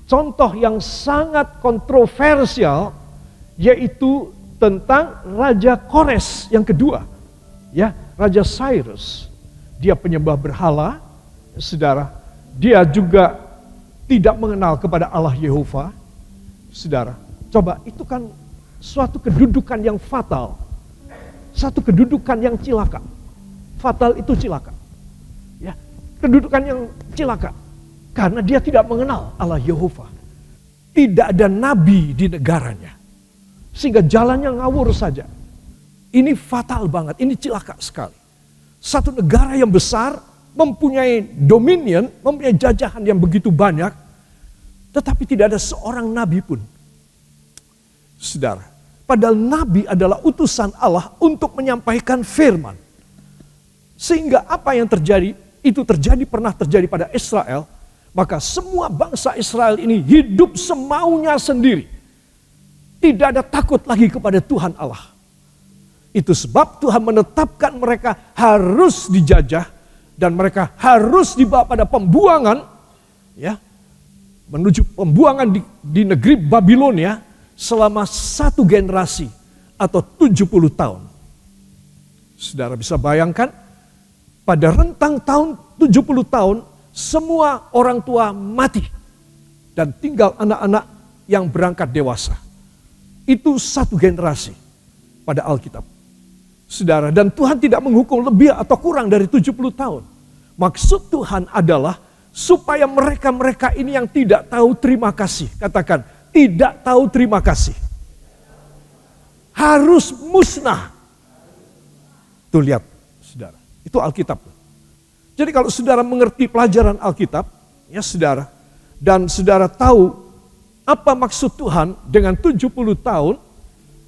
contoh yang sangat kontroversial, yaitu tentang Raja Kores yang kedua. Ya, Raja Cyrus. Dia penyembah berhala, saudara. Dia juga tidak mengenal kepada Allah Yehova. Saudara, coba, itu kan suatu kedudukan yang fatal. Satu kedudukan yang cilaka. Fatal itu cilaka. Ya, kedudukan yang cilaka. Karena dia tidak mengenal Allah Yehova. Tidak ada nabi di negaranya. Sehingga jalannya ngawur saja. Ini fatal banget, ini cilaka sekali. Satu negara yang besar, mempunyai dominion, mempunyai jajahan yang begitu banyak, tetapi tidak ada seorang nabi pun. Saudara, padahal nabi adalah utusan Allah untuk menyampaikan firman. Sehingga apa yang terjadi, itu pernah terjadi pada Israel, maka semua bangsa Israel ini hidup semaunya sendiri. Tidak ada takut lagi kepada Tuhan Allah. Itu sebab Tuhan menetapkan mereka harus dijajah dan mereka harus dibawa pada pembuangan, ya, menuju pembuangan di negeri Babilonia selama 1 generasi atau 70 tahun. Saudara bisa bayangkan, pada rentang tahun 70 tahun semua orang tua mati dan tinggal anak-anak yang berangkat dewasa. Itu 1 generasi pada Alkitab. Saudara, dan Tuhan tidak menghukum lebih atau kurang dari 70 tahun. Maksud Tuhan adalah supaya mereka-mereka ini yang tidak tahu terima kasih. Katakan, tidak tahu terima kasih. Harus musnah. Tuh lihat, saudara. Itu Alkitab. Jadi kalau saudara mengerti pelajaran Alkitab, ya saudara, dan saudara tahu apa maksud Tuhan dengan 70 tahun,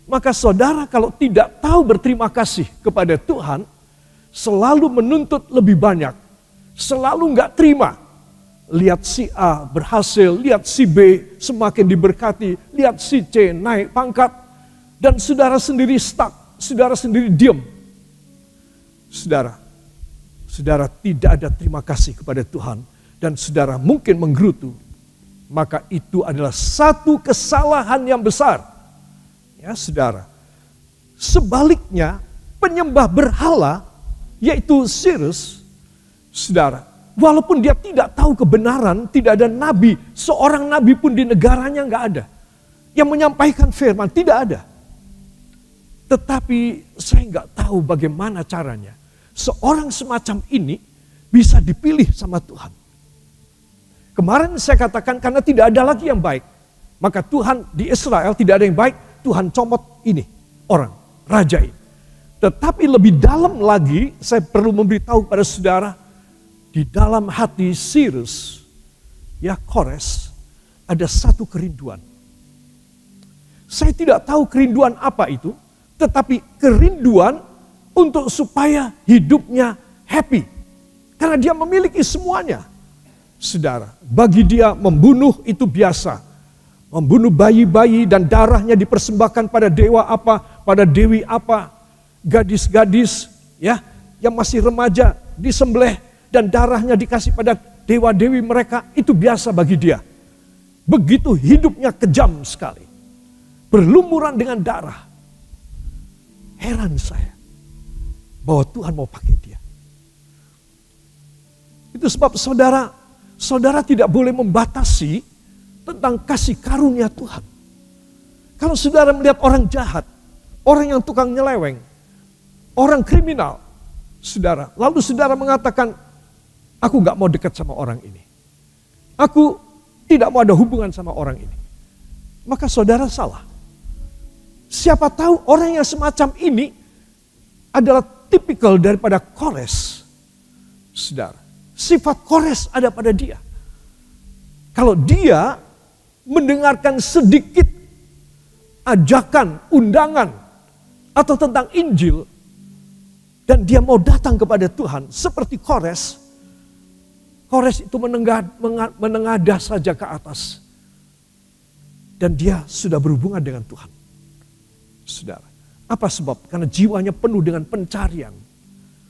maka saudara kalau tidak tahu berterima kasih kepada Tuhan, selalu menuntut lebih banyak, selalu nggak terima. Lihat si A berhasil, lihat si B semakin diberkati, lihat si C naik pangkat, dan saudara sendiri stuck, saudara sendiri diam. Saudara tidak ada terima kasih kepada Tuhan, dan saudara mungkin menggerutu, maka itu adalah satu kesalahan yang besar. Ya saudara, sebaliknya penyembah berhala yaitu Cyrus, saudara, walaupun dia tidak tahu kebenaran, tidak ada nabi, seorang nabi pun di negaranya nggak ada yang menyampaikan firman, tidak ada. Tetapi saya nggak tahu bagaimana caranya seorang semacam ini bisa dipilih sama Tuhan. Kemarin saya katakan karena tidak ada lagi yang baik, maka Tuhan di Israel tidak ada yang baik, Tuhan comot ini orang, raja ini. Tetapi lebih dalam lagi, saya perlu memberitahu pada saudara, di dalam hati Cyrus, ya Kores, ada satu kerinduan. Saya tidak tahu kerinduan apa itu, tetapi kerinduan untuk supaya hidupnya happy. Karena dia memiliki semuanya. Saudara, bagi dia membunuh itu biasa. Membunuh bayi-bayi dan darahnya dipersembahkan pada dewa apa, pada dewi apa, gadis-gadis ya yang masih remaja disembelih dan darahnya dikasih pada dewa-dewi mereka, itu biasa bagi dia. Begitu hidupnya kejam sekali. Berlumuran dengan darah. Heran saya bahwa Tuhan mau pakai dia. Itu sebab saudara tidak boleh membatasi tentang kasih karunia Tuhan. Kalau saudara melihat orang jahat, orang yang tukang nyeleweng, orang kriminal, saudara, lalu saudara mengatakan, aku gak mau dekat sama orang ini. Aku tidak mau ada hubungan sama orang ini. Maka saudara salah. Siapa tahu orang yang semacam ini adalah tipikal daripada Kores. Saudara, sifat Kores ada pada dia. Kalau dia mendengarkan sedikit ajakan, undangan, atau tentang Injil, dan dia mau datang kepada Tuhan, seperti Kores itu menengadah saja ke atas. Dan dia sudah berhubungan dengan Tuhan. Saudara, apa sebab? Karena jiwanya penuh dengan pencarian.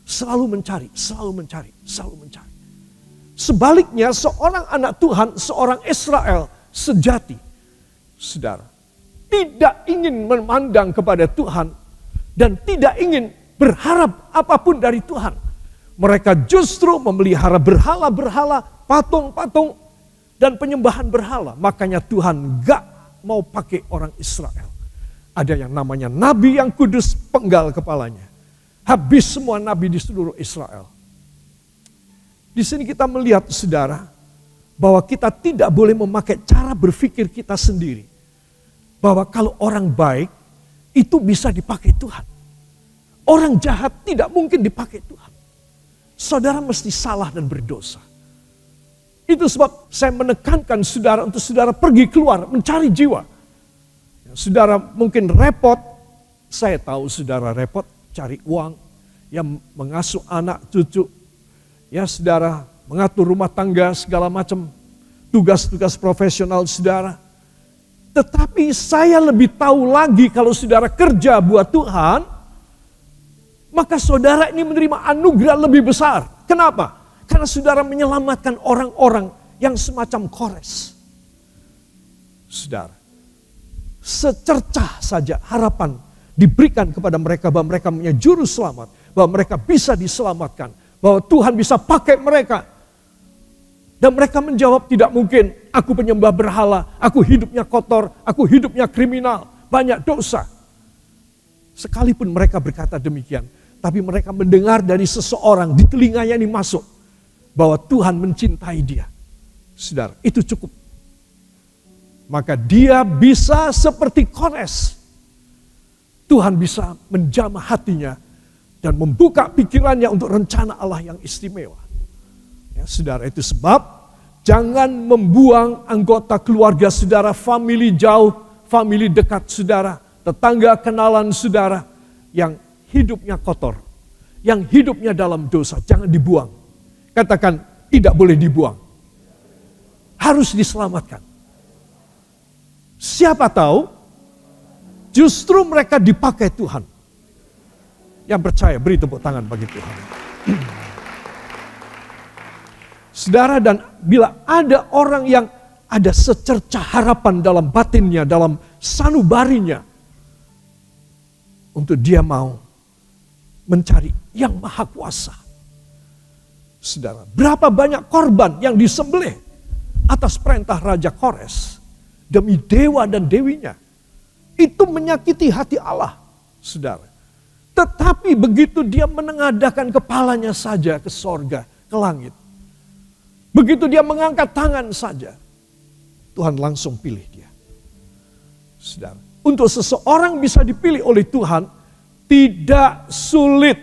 Selalu mencari, selalu mencari, selalu mencari. Sebaliknya seorang anak Tuhan, seorang Israel, sejati. Saudara, tidak ingin memandang kepada Tuhan dan tidak ingin berharap apapun dari Tuhan. Mereka justru memelihara berhala-berhala, patung-patung, dan penyembahan berhala. Makanya Tuhan gak mau pakai orang Israel. Ada yang namanya nabi yang kudus, penggal kepalanya. Habis semua nabi di seluruh Israel. Di sini kita melihat, saudara, bahwa kita tidak boleh memakai cara berpikir kita sendiri. Bahwa kalau orang baik, itu bisa dipakai Tuhan. Orang jahat tidak mungkin dipakai Tuhan. Saudara mesti salah dan berdosa. Itu sebab saya menekankan saudara untuk saudara pergi keluar mencari jiwa. Saudara mungkin repot, saya tahu saudara repot cari uang, yang mengasuh anak cucu, ya saudara mengatur rumah tangga segala macam, tugas-tugas profesional saudara. Tetapi saya lebih tahu lagi kalau saudara kerja buat Tuhan, maka saudara ini menerima anugerah lebih besar. Kenapa? Karena saudara menyelamatkan orang-orang yang semacam Kores. Saudara, secercah saja harapan diberikan kepada mereka bahwa mereka punya juru selamat, bahwa mereka bisa diselamatkan, bahwa Tuhan bisa pakai mereka. Dan mereka menjawab, tidak mungkin, aku penyembah berhala, aku hidupnya kotor, aku hidupnya kriminal, banyak dosa. Sekalipun mereka berkata demikian, tapi mereka mendengar dari seseorang di telinganya ini masuk, bahwa Tuhan mencintai dia. Saudara, itu cukup. Maka dia bisa seperti Kores. Tuhan bisa menjamah hatinya dan membuka pikirannya untuk rencana Allah yang istimewa. Ya, saudara, itu sebab jangan membuang anggota keluarga saudara, famili jauh, famili dekat saudara, tetangga kenalan saudara yang hidupnya kotor, yang hidupnya dalam dosa, jangan dibuang. Katakan, tidak boleh dibuang. Harus diselamatkan. Siapa tahu, justru mereka dipakai Tuhan. Yang percaya, beri tepuk tangan bagi Tuhan. Saudara, dan bila ada orang yang ada secercah harapan dalam batinnya, dalam sanubarinya, untuk dia mau mencari yang maha kuasa. Saudara, berapa banyak korban yang disembelih atas perintah Raja Kores demi dewa dan dewinya. Itu menyakiti hati Allah, saudara. Tetapi begitu dia menengadahkan kepalanya saja ke sorga, ke langit. Begitu dia mengangkat tangan saja, Tuhan langsung pilih dia. Saudara, untuk seseorang bisa dipilih oleh Tuhan tidak sulit.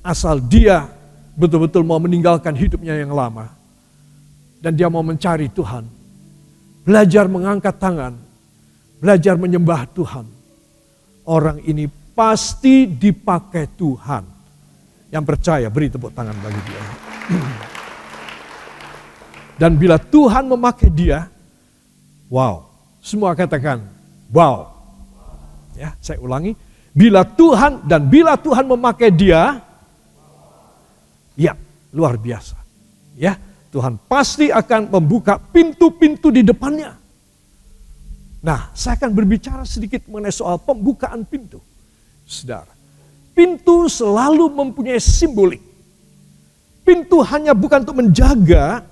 Asal dia betul-betul mau meninggalkan hidupnya yang lama. Dan dia mau mencari Tuhan. Belajar mengangkat tangan. Belajar menyembah Tuhan. Orang ini pasti dipakai Tuhan. Yang percaya, beri tepuk tangan bagi dia. Dan bila Tuhan memakai dia, wow. Semua katakan, wow. Ya, saya ulangi. Bila Tuhan memakai dia, ya, luar biasa. Ya, Tuhan pasti akan membuka pintu-pintu di depannya. Nah, saya akan berbicara sedikit mengenai soal pembukaan pintu. Saudara, pintu selalu mempunyai simbolik. Pintu hanya bukan untuk menjaga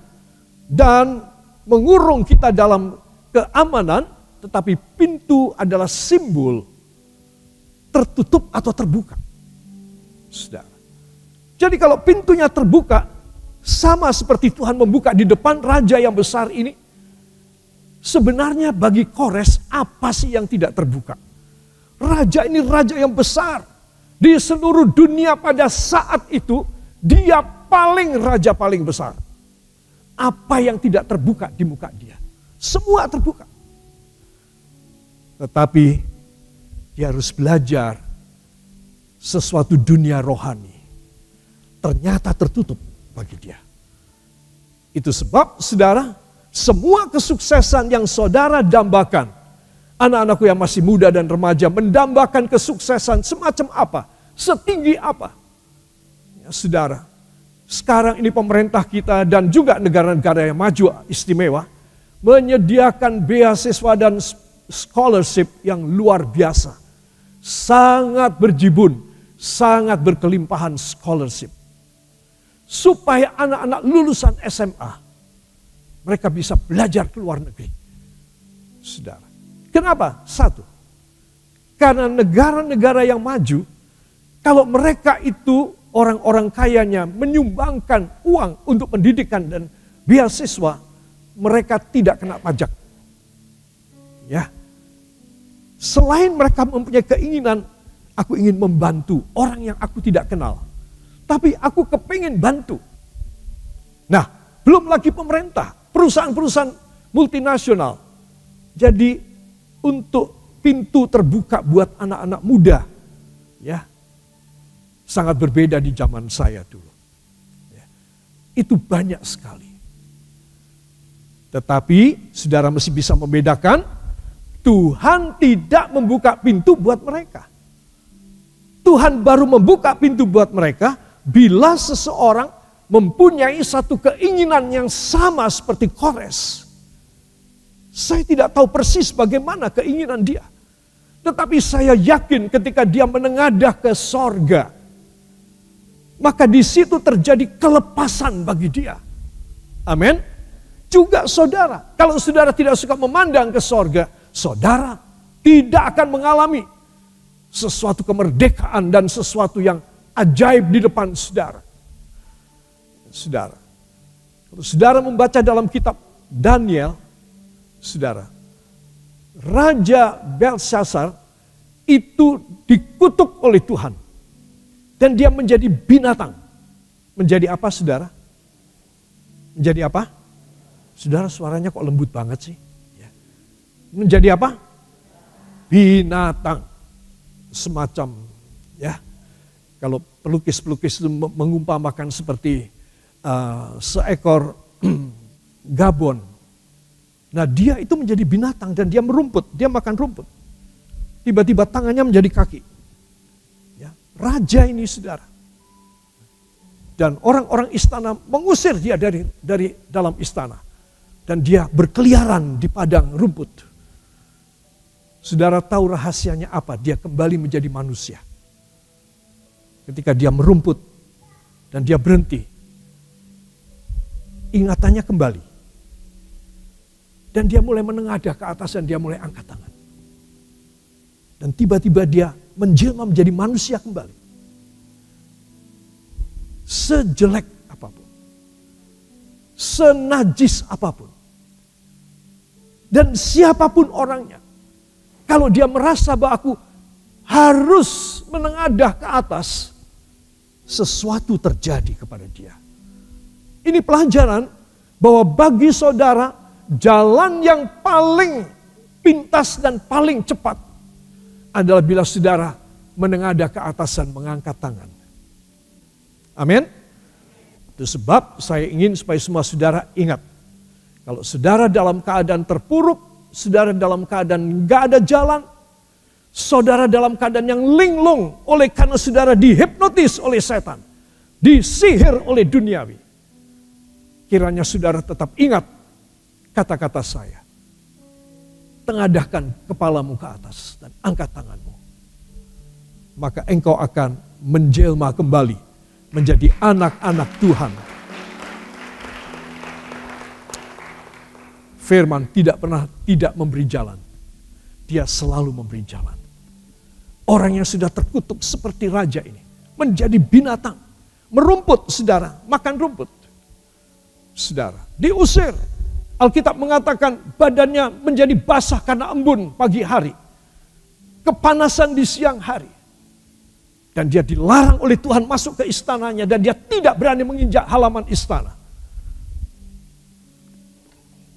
dan mengurung kita dalam keamanan, tetapi pintu adalah simbol tertutup atau terbuka. Saudara. Jadi kalau pintunya terbuka, sama seperti Tuhan membuka di depan raja yang besar ini, sebenarnya bagi Kores apa sih yang tidak terbuka? Raja ini raja yang besar. Di seluruh dunia pada saat itu, dia raja paling besar. Apa yang tidak terbuka di muka dia? Semua terbuka. Tetapi dia harus belajar sesuatu dunia rohani. Ternyata tertutup bagi dia. Itu sebab, saudara, semua kesuksesan yang saudara dambakan, anak-anakku yang masih muda dan remaja mendambakan kesuksesan semacam apa, setinggi apa. Ya, saudara, sekarang ini pemerintah kita dan juga negara-negara yang maju istimewa menyediakan beasiswa dan scholarship yang luar biasa. Sangat berjibun, sangat berkelimpahan scholarship. Supaya anak-anak lulusan SMA, mereka bisa belajar ke luar negeri. Saudara, kenapa? Satu, karena negara-negara yang maju, kalau mereka itu orang-orang kayanya menyumbangkan uang untuk pendidikan dan beasiswa, mereka tidak kena pajak. Ya. Selain mereka mempunyai keinginan, aku ingin membantu orang yang aku tidak kenal. Tapi aku kepingin bantu. Nah, belum lagi pemerintah, perusahaan-perusahaan multinasional. Jadi untuk pintu terbuka buat anak-anak muda, ya, sangat berbeda di zaman saya dulu. Ya, itu banyak sekali. Tetapi saudara mesti bisa membedakan, Tuhan tidak membuka pintu buat mereka. Tuhan baru membuka pintu buat mereka bila seseorang mempunyai satu keinginan yang sama seperti Kores. Saya tidak tahu persis bagaimana keinginan dia. Tetapi saya yakin ketika dia menengadah ke sorga, maka di situ terjadi kelepasan bagi dia. Amin. Juga saudara, kalau saudara tidak suka memandang ke sorga, saudara tidak akan mengalami sesuatu kemerdekaan dan sesuatu yang ajaib di depan saudara. Saudara, kalau saudara membaca dalam kitab Daniel, saudara, Raja Belshazzar itu dikutuk oleh Tuhan. Dan dia menjadi binatang. Menjadi apa saudara? Menjadi apa? Saudara, suaranya kok lembut banget sih? Ya. Menjadi apa? Binatang. Semacam, ya, kalau pelukis-pelukis itu mengumpamakan seperti seekor gabon. Nah, dia itu menjadi binatang dan dia merumput, dia makan rumput. Tiba-tiba tangannya menjadi kaki. Ya, raja ini saudara. Dan orang-orang istana mengusir dia dari dalam istana. Dan dia berkeliaran di padang rumput. Saudara tahu rahasianya apa? Dia kembali menjadi manusia. Ketika dia merumput dan dia berhenti, ingatannya kembali. Dan dia mulai menengadah ke atas dan dia mulai angkat tangan. Dan tiba-tiba dia menjelma menjadi manusia kembali. Sejelek apapun. Senajis apapun. Dan siapapun orangnya, kalau dia merasa bahwa aku harus menengadah ke atas, sesuatu terjadi kepada dia. Ini pelajaran bahwa bagi saudara, jalan yang paling pintas dan paling cepat adalah bila saudara menengadah ke atas dan mengangkat tangan. Amin. Itu sebab saya ingin supaya semua saudara ingat. Kalau saudara dalam keadaan terpuruk, saudara dalam keadaan gak ada jalan, saudara dalam keadaan yang linglung oleh karena saudara dihipnotis oleh setan, disihir oleh duniawi. Kiranya saudara tetap ingat kata-kata saya. Tengadahkan kepalamu ke atas dan angkat tanganmu. Maka engkau akan menjelma kembali menjadi anak-anak Tuhan. Firman tidak pernah tidak memberi jalan. Dia selalu memberi jalan. Orang yang sudah terkutuk seperti raja ini menjadi binatang, merumput saudara, makan rumput. Saudara, diusir. Alkitab mengatakan badannya menjadi basah karena embun pagi hari. Kepanasan di siang hari. Dan dia dilarang oleh Tuhan masuk ke istananya dan dia tidak berani menginjak halaman istana.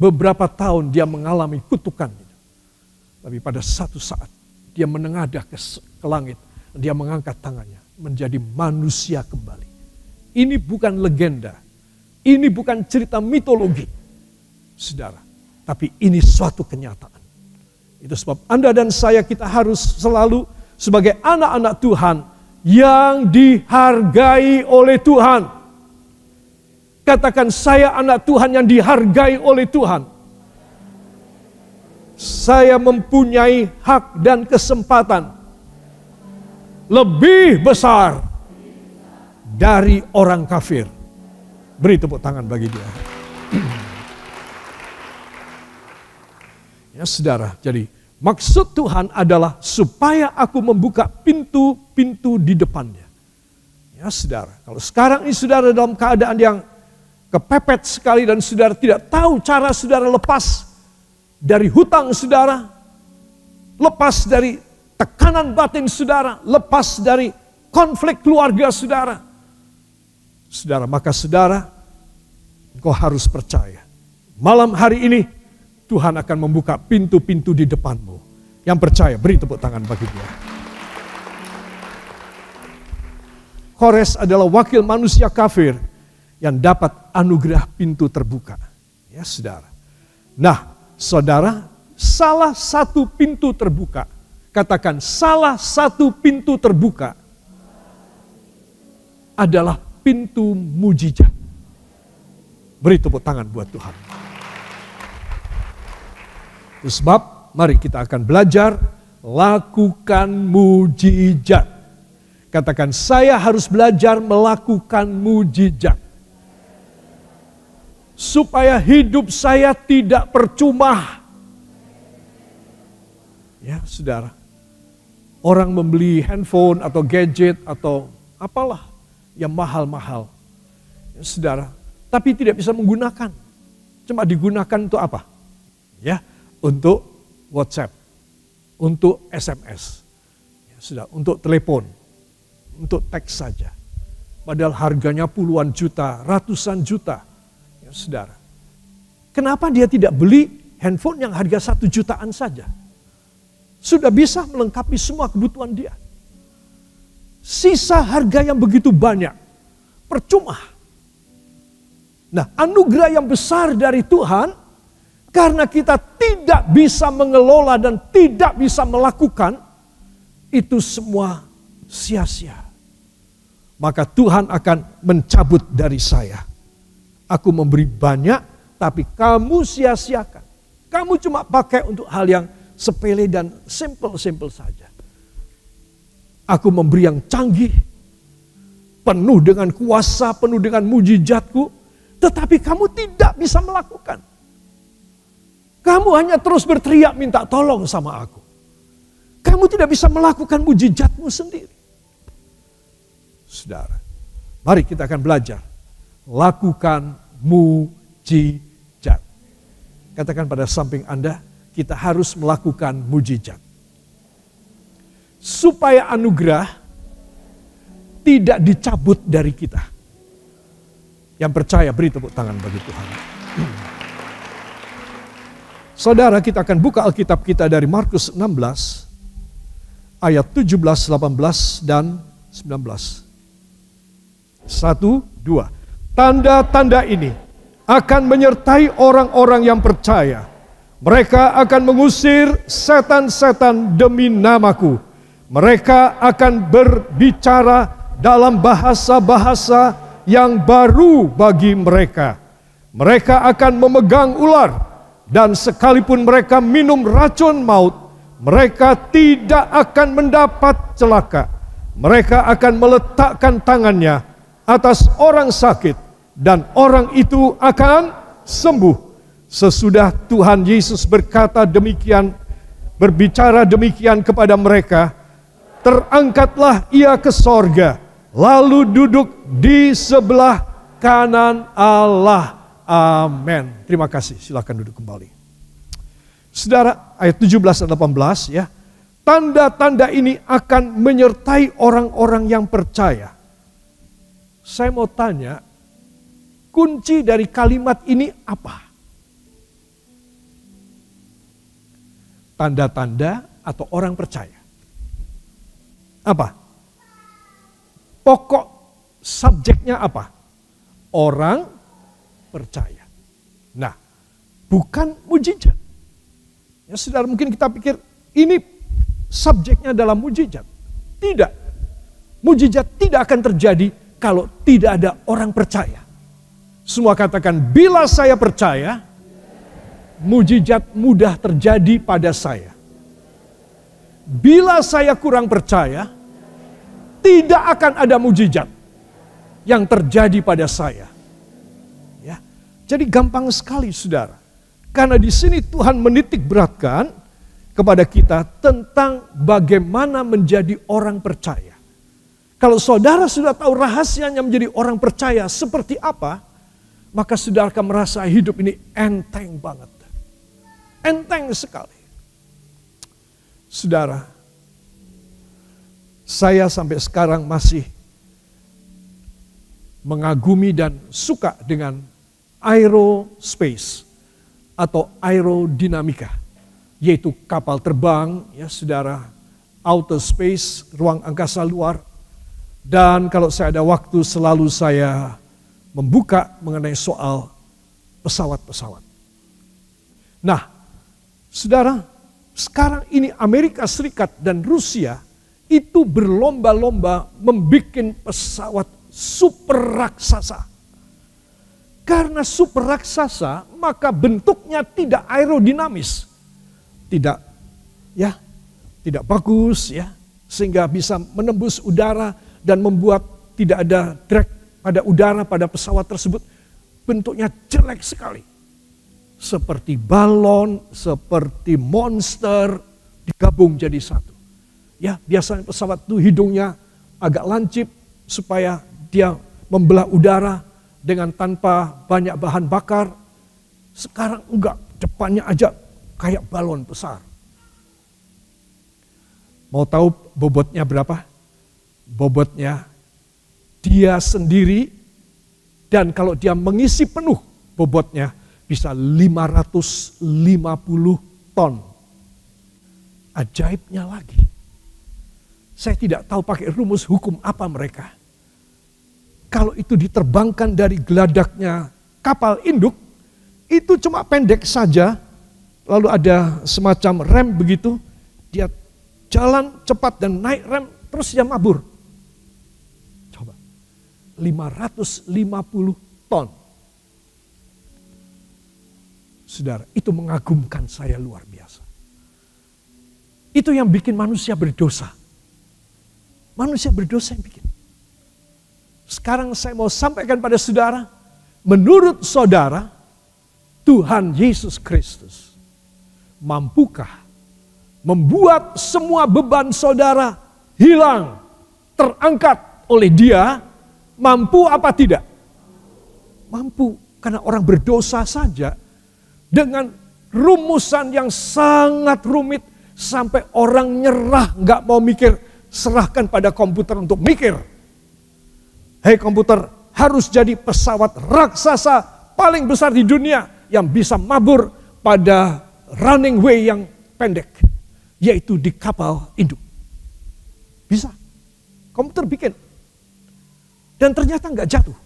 Beberapa tahun dia mengalami kutukan. Tapi pada satu saat dia menengadah ke langit. Dia mengangkat tangannya menjadi manusia kembali. Ini bukan legenda. Ini bukan cerita mitologi. Saudara. Tapi ini suatu kenyataan. Itu sebab Anda dan saya kita harus selalu sebagai anak-anak Tuhan yang dihargai oleh Tuhan. Katakan, saya anak Tuhan yang dihargai oleh Tuhan. saya mempunyai hak dan kesempatan lebih besar dari orang kafir. Beri tepuk tangan bagi dia. Ya saudara, jadi maksud Tuhan adalah supaya aku membuka pintu-pintu di depannya. Ya saudara, kalau sekarang ini saudara dalam keadaan yang kepepet sekali dan saudara tidak tahu cara saudara lepas dari hutang saudara, lepas dari tekanan batin saudara, lepas dari konflik keluarga saudara. Saudara, maka saudara, engkau harus percaya. Malam hari ini Tuhan akan membuka pintu-pintu di depanmu. Yang percaya, beri tepuk tangan bagi dia. Kores adalah wakil manusia kafir yang dapat anugerah pintu terbuka. Ya saudara. Nah, saudara, salah satu pintu terbuka. Katakan, salah satu pintu terbuka adalah pintu mujizat. Beri tepuk tangan buat Tuhan. Sebab mari kita akan belajar lakukan mujizat. Katakan, saya harus belajar melakukan mujizat. Supaya hidup saya tidak percuma. Ya saudara, orang membeli handphone atau gadget atau apalah yang mahal-mahal. Ya, saudara, tapi tidak bisa menggunakan. Cuma digunakan untuk apa? Ya, untuk WhatsApp, untuk SMS, ya, sudah, untuk telepon, untuk teks saja. Padahal harganya puluhan juta, ratusan juta. Ya, saudara, kenapa dia tidak beli handphone yang harga 1 jutaan saja? Sudah bisa melengkapi semua kebutuhan dia. Sisa harga yang begitu banyak, percuma. Nah, anugerah yang besar dari Tuhan, karena kita tidak bisa mengelola dan tidak bisa melakukan, itu semua sia-sia. Maka Tuhan akan mencabut dari saya. Aku memberi banyak, tapi kamu sia-siakan. Kamu cuma pakai untuk hal yang sepele dan simple saja. Aku memberi yang canggih, penuh dengan kuasa, penuh dengan mujizatku, tetapi kamu tidak bisa melakukan. Kamu hanya terus berteriak minta tolong sama aku. Kamu tidak bisa melakukan mujizatmu sendiri. Saudara, mari kita akan belajar. Lakukan mujizat. Katakan pada samping Anda, kita harus melakukan mujizat. Supaya anugerah tidak dicabut dari kita. Yang percaya beri tepuk tangan bagi Tuhan. Saudara, kita akan buka Alkitab kita dari Markus 16 ayat 17, 18 dan 19. 1, 2. Tanda-tanda ini akan menyertai orang-orang yang percaya. Mereka akan mengusir setan-setan demi namaku. Mereka akan berbicara dalam bahasa-bahasa yang baru bagi mereka. Mereka akan memegang ular, dan sekalipun mereka minum racun maut, mereka tidak akan mendapat celaka. Mereka akan meletakkan tangannya atas orang sakit, dan orang itu akan sembuh. Sesudah Tuhan Yesus berkata demikian, berbicara demikian kepada mereka, terangkatlah ia ke sorga, lalu duduk di sebelah kanan Allah. Amin. Terima kasih, silakan duduk kembali. Saudara, ayat 17 dan 18 ya. Tanda-tanda ini akan menyertai orang-orang yang percaya. Saya mau tanya, kunci dari kalimat ini apa? Tanda-tanda atau orang percaya? Apa? Pokok subjeknya apa? Orang percaya. Nah, bukan mujizat. Ya, saudara, mungkin kita pikir ini subjeknya dalam mujizat. Tidak. Mujizat tidak akan terjadi kalau tidak ada orang percaya. Semua katakan, bila saya percaya, mujizat mudah terjadi pada saya. Bila saya kurang percaya, tidak akan ada mujizat yang terjadi pada saya. Ya. Jadi gampang sekali saudara. Karena di sini Tuhan menitik beratkan kepada kita tentang bagaimana menjadi orang percaya. Kalau saudara sudah tahu rahasianya menjadi orang percaya seperti apa, maka saudara akan merasa hidup ini enteng banget. Enteng sekali. Saudara, saya sampai sekarang masih mengagumi dan suka dengan aerospace atau aerodinamika, yaitu kapal terbang, ya saudara, outer space, ruang angkasa luar. Dan kalau saya ada waktu selalu saya membuka mengenai soal pesawat-pesawat. Nah, saudara, sekarang ini Amerika Serikat dan Rusia itu berlomba-lomba membuat pesawat super raksasa. Karena super raksasa, maka bentuknya tidak aerodinamis. Tidak bagus ya, sehingga bisa menembus udara dan membuat tidak ada drag pada udara pada pesawat tersebut. Bentuknya jelek sekali. Seperti balon, seperti monster digabung jadi satu. Ya, biasanya pesawat itu hidungnya agak lancip supaya dia membelah udara dengan tanpa banyak bahan bakar. Sekarang enggak, depannya aja kayak balon besar. Mau tahu bobotnya berapa? Bobotnya dia sendiri, dan kalau dia mengisi penuh bobotnya bisa 550 ton. Ajaibnya lagi, saya tidak tahu pakai rumus hukum apa mereka. Kalau itu diterbangkan dari geladaknya kapal induk, itu cuma pendek saja, lalu ada semacam rem begitu, dia jalan cepat dan naik rem, terus dia mabur. Coba, 550 ton. Saudara, itu mengagumkan saya luar biasa. Itu yang bikin manusia berdosa. Manusia berdosa yang bikin. Sekarang saya mau sampaikan pada saudara, menurut saudara, Tuhan Yesus Kristus mampukah membuat semua beban saudara hilang, terangkat oleh Dia? Mampu apa tidak? Mampu, karena orang berdosa saja dengan rumusan yang sangat rumit sampai orang nyerah, nggak mau mikir, serahkan pada komputer untuk mikir. Hei komputer, harus jadi pesawat raksasa paling besar di dunia yang bisa mabur pada running way yang pendek, yaitu di kapal induk. Bisa, komputer bikin. Dan ternyata nggak jatuh.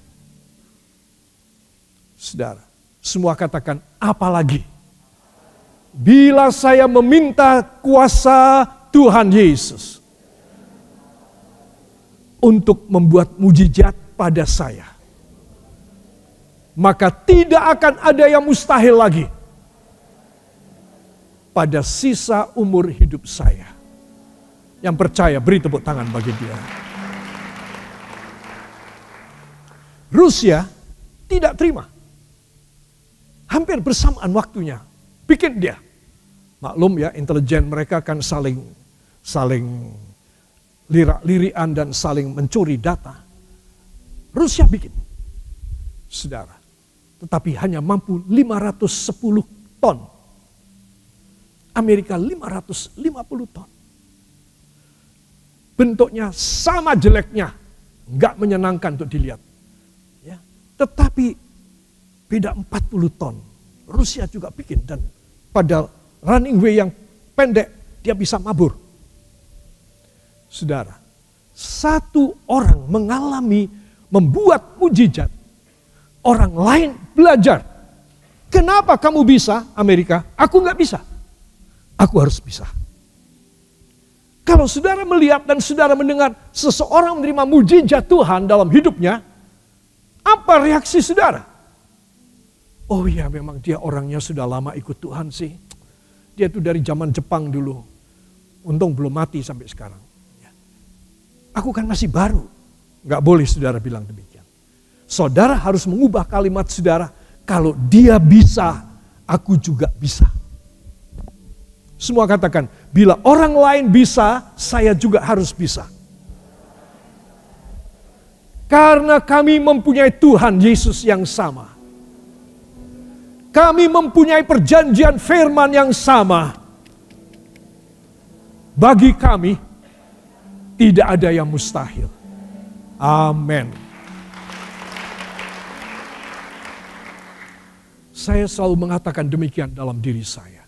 Saudara, semua katakan apalagi. Bila saya meminta kuasa Tuhan Yesus untuk membuat mujizat pada saya, maka tidak akan ada yang mustahil lagi pada sisa umur hidup saya. Yang percaya beri tepuk tangan bagi dia. Rusia tidak terima. Hampir bersamaan waktunya bikin dia. Maklum ya, intelijen mereka kan saling lirik-lirian dan saling mencuri data. Rusia bikin, saudara, tetapi hanya mampu 510 ton. Amerika 550 ton. Bentuknya sama jeleknya, nggak menyenangkan untuk dilihat. Ya, tetapi beda 40 ton. Rusia juga bikin, dan pada running way yang pendek dia bisa mabur. Saudara, satu orang mengalami membuat mujizat, orang lain belajar. Kenapa kamu bisa, Amerika? Aku nggak bisa. Aku harus bisa. Kalau saudara melihat dan saudara mendengar seseorang menerima mujizat Tuhan dalam hidupnya, apa reaksi saudara? Oh ya, memang dia orangnya sudah lama ikut Tuhan sih. Dia tuh dari zaman Jepang dulu. Untung belum mati sampai sekarang. Aku kan masih baru. Nggak boleh saudara bilang demikian. Saudara harus mengubah kalimat saudara. Kalau dia bisa, aku juga bisa. Semua katakan, bila orang lain bisa, saya juga harus bisa. Karena kami mempunyai Tuhan Yesus yang sama. Kami mempunyai perjanjian firman yang sama. Bagi kami, tidak ada yang mustahil. Amin. Saya selalu mengatakan demikian dalam diri saya.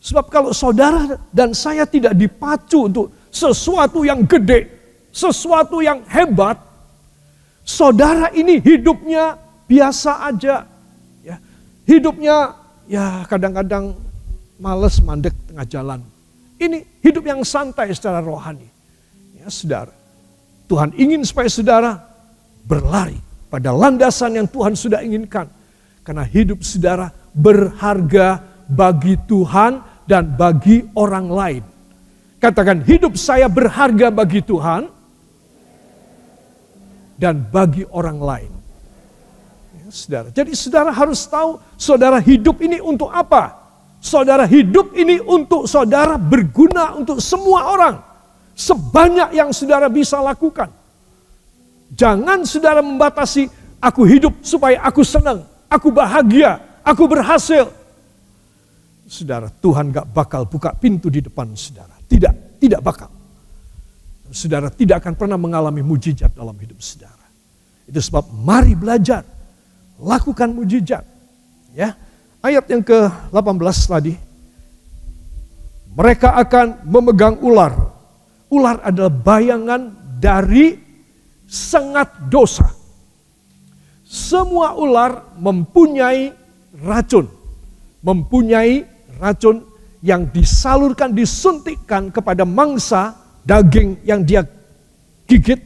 Sebab kalau saudara dan saya tidak dipacu untuk sesuatu yang gede, sesuatu yang hebat, saudara ini hidupnya biasa aja. Ya. Hidupnya ya kadang-kadang males mandek tengah jalan. Ini hidup yang santai secara rohani. Ya saudara, Tuhan ingin supaya saudara berlari pada landasan yang Tuhan sudah inginkan. Karena hidup saudara berharga bagi Tuhan dan bagi orang lain. Katakan, hidup saya berharga bagi Tuhan dan bagi orang lain. Ya, saudara. Jadi saudara harus tahu, saudara hidup ini untuk apa? Saudara hidup ini untuk saudara berguna untuk semua orang. Sebanyak yang saudara bisa lakukan. Jangan saudara membatasi, aku hidup supaya aku senang, aku bahagia, aku berhasil. Saudara, Tuhan gak bakal buka pintu di depan saudara. Tidak bakal. Saudara tidak akan pernah mengalami mujizat dalam hidup saudara. Itu sebab mari belajar, lakukan mujizat. Ya, ayat yang ke-18 tadi. Mereka akan memegang ular. Ular adalah bayangan dari sengat dosa. Semua ular mempunyai racun. Mempunyai racun yang disalurkan, disuntikkan kepada mangsa daging yang dia gigit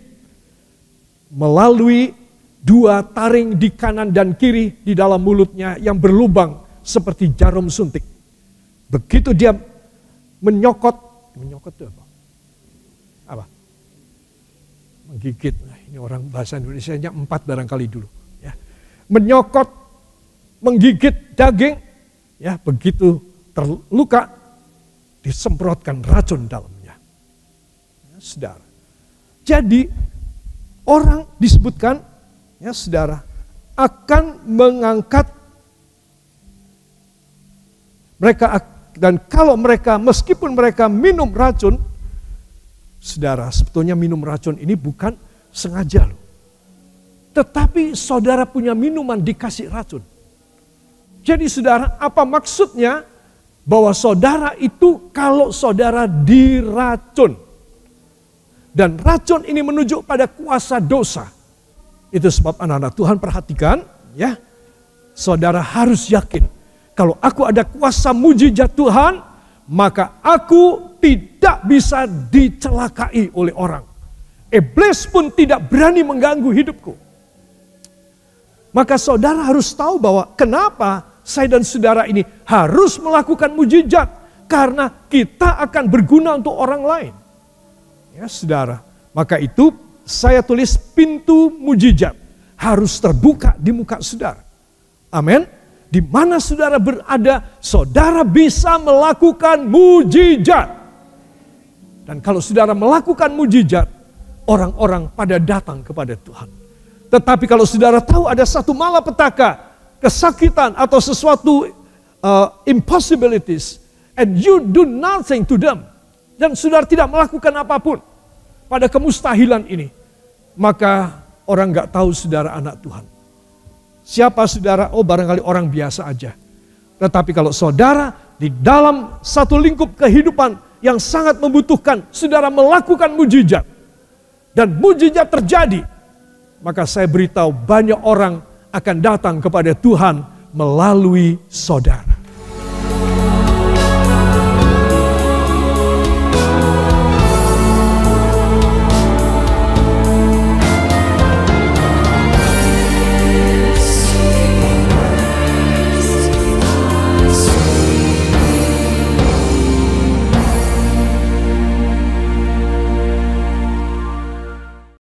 melalui dua taring di kanan dan kiri di dalam mulutnya yang berlubang seperti jarum suntik. Begitu dia menyokot itu apa? Menggigit. Nah, ini orang bahasa Indonesianya 4 barangkali dulu. Ya. Menyokot, menggigit daging, ya begitu terluka, disemprotkan racun dalamnya. Ya, saudara. Jadi orang disebutkan, ya saudara, akan mengangkat mereka, dan kalau mereka, meskipun mereka minum racun, saudara, sebetulnya minum racun ini bukan sengaja loh. Tetapi saudara punya minuman dikasih racun. Jadi saudara, apa maksudnya? Bahwa saudara itu kalau saudara diracun. Dan racun ini menunjuk pada kuasa dosa. Itu sebab anak-anak Tuhan perhatikan, ya. Saudara harus yakin, kalau aku ada kuasa mujizat Tuhan, maka aku tidak bisa dicelakai oleh orang. Iblis pun tidak berani mengganggu hidupku. Maka saudara harus tahu bahwa kenapa saya dan saudara ini harus melakukan mujizat. Karena kita akan berguna untuk orang lain. Ya saudara, maka itu saya tulis pintu mujizat harus terbuka di muka saudara. Amin. Di mana saudara berada, saudara bisa melakukan mujizat. Dan kalau saudara melakukan mujizat, orang-orang pada datang kepada Tuhan. Tetapi kalau saudara tahu ada satu malapetaka, kesakitan atau sesuatu impossibilities, and you do nothing to them, dan saudara tidak melakukan apapun pada kemustahilan ini, maka orang gak tahu saudara anak Tuhan. Siapa saudara? Oh barangkali orang biasa aja. Tetapi kalau saudara di dalam satu lingkup kehidupan yang sangat membutuhkan, saudara melakukan mujizat. Dan mujizat terjadi. Maka saya beritahu banyak orang akan datang kepada Tuhan melalui saudara.